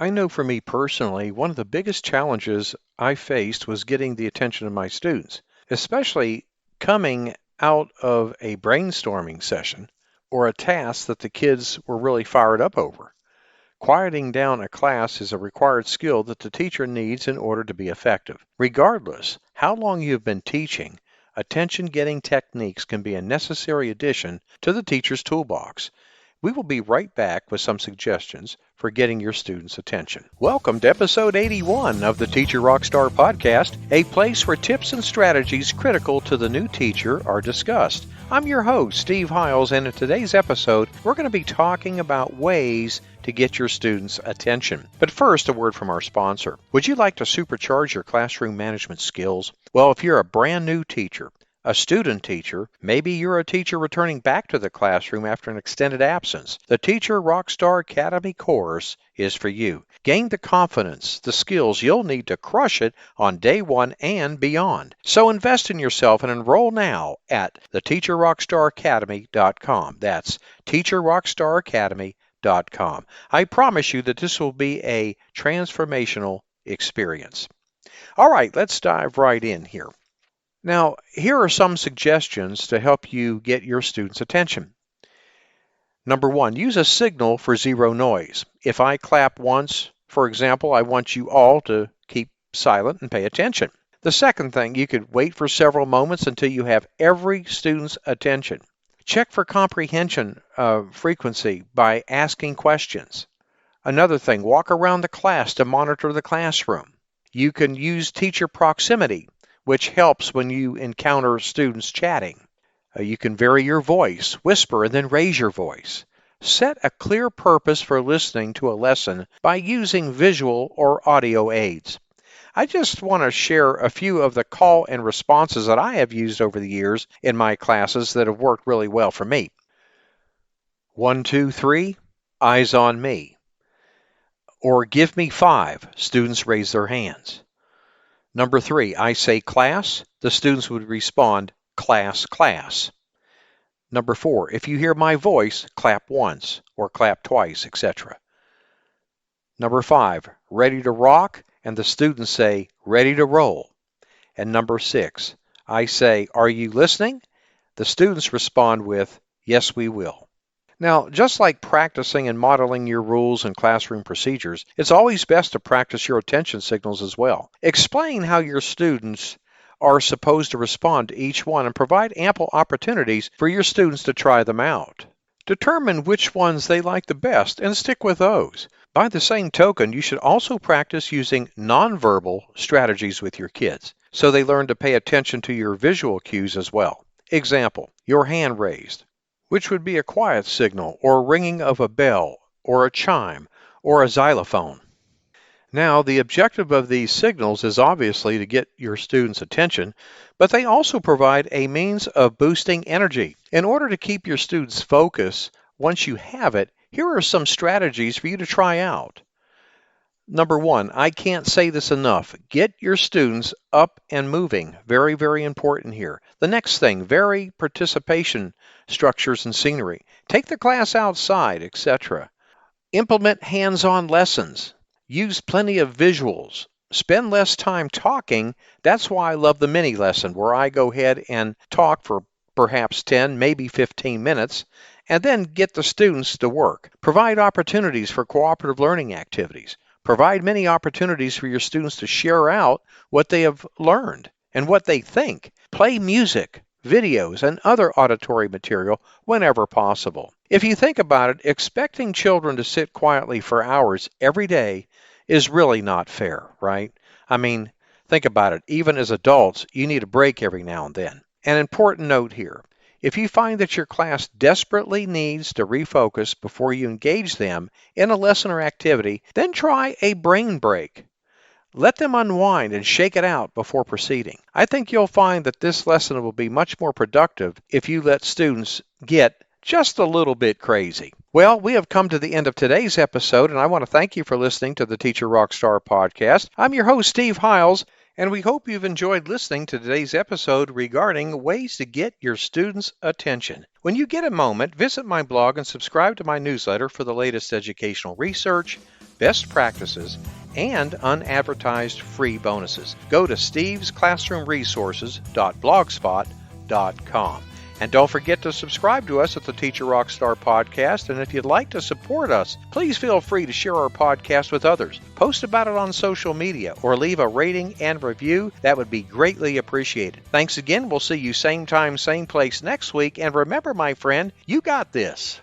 I know for me personally, one of the biggest challenges I faced was getting the attention of my students, especially coming out of a brainstorming session or a task that the kids were really fired up over. Quieting down a class is a required skill that the teacher needs in order to be effective. Regardless how long you have been teaching, attention-getting techniques can be a necessary addition to the teacher's toolbox. We will be right back with some suggestions for getting your students' attention. Welcome to episode 81 of the Teacher Rockstar Podcast, a place where tips and strategies critical to the new teacher are discussed. I'm your host, Steve Hiles, and in today's episode, we're going to be talking about ways to get your students' attention. But first, a word from our sponsor. Would you like to supercharge your classroom management skills? Well, if you're a brand new teacher, a student teacher, maybe you're a teacher returning back to the classroom after an extended absence, the Teacher Rockstar Academy course is for you. Gain the confidence, the skills you'll need to crush it on day one and beyond. So invest in yourself and enroll now at theteacherrockstaracademy.com. That's teacherrockstaracademy.com. I promise you that this will be a transformational experience. All right, let's dive right in here. Now, here are some suggestions to help you get your students' attention. Number one, use a signal for zero noise. If I clap once, for example, I want you all to keep silent and pay attention. The second thing, you could wait for several moments until you have every student's attention. Check for comprehension frequency by asking questions. Another thing, walk around the class to monitor the classroom. You can use teacher proximity, which helps when you encounter students chatting. You can vary your voice, whisper, and then raise your voice. Set a clear purpose for listening to a lesson by using visual or audio aids. I just want to share a few of the call and responses that I have used over the years in my classes that have worked really well for me. 1, 2, 3, eyes on me. Or give me 5, students raise their hands. Number 3, I say class, the students would respond class, class. Number 4, if you hear my voice, clap once or clap twice, etc. Number 5, ready to rock, and the students say ready to roll. And number 6, I say, are you listening? The students respond with, yes, we will. Now, just like practicing and modeling your rules and classroom procedures, it's always best to practice your attention signals as well. Explain how your students are supposed to respond to each one and provide ample opportunities for your students to try them out. Determine which ones they like the best and stick with those. By the same token, you should also practice using nonverbal strategies with your kids so they learn to pay attention to your visual cues as well. Example, your hand raised, which would be a quiet signal or ringing of a bell or a chime or a xylophone. Now, the objective of these signals is obviously to get your students' attention, but they also provide a means of boosting energy. In order to keep your students' focus once you have it, here are some strategies for you to try out. Number 1, I can't say this enough. Get your students up and moving. Very, very important here. The next thing, vary participation structures and scenery. Take the class outside, etc. Implement hands-on lessons. Use plenty of visuals. Spend less time talking. That's why I love the mini lesson, where I go ahead and talk for perhaps 10, maybe 15 minutes, and then get the students to work. Provide opportunities for cooperative learning activities. Provide many opportunities for your students to share out what they have learned and what they think. Play music, videos, and other auditory material whenever possible. If you think about it, expecting children to sit quietly for hours every day is really not fair, right? I mean, think about it. Even as adults, you need a break every now and then. An important note here. If you find that your class desperately needs to refocus before you engage them in a lesson or activity, then try a brain break. Let them unwind and shake it out before proceeding. I think you'll find that this lesson will be much more productive if you let students get just a little bit crazy. Well, we have come to the end of today's episode, and I want to thank you for listening to the Teacher Rockstar Podcast. I'm your host, Steve Hiles, and we hope you've enjoyed listening to today's episode regarding ways to get your students' attention. When you get a moment, visit my blog and subscribe to my newsletter for the latest educational research, best practices, and unadvertised free bonuses. Go to stevesclassroomresources.blogspot.com. And don't forget to subscribe to us at the Teacher Rockstar Podcast. And if you'd like to support us, please feel free to share our podcast with others. Post about it on social media or leave a rating and review. That would be greatly appreciated. Thanks again. We'll see you same time, same place next week. And remember, my friend, you got this.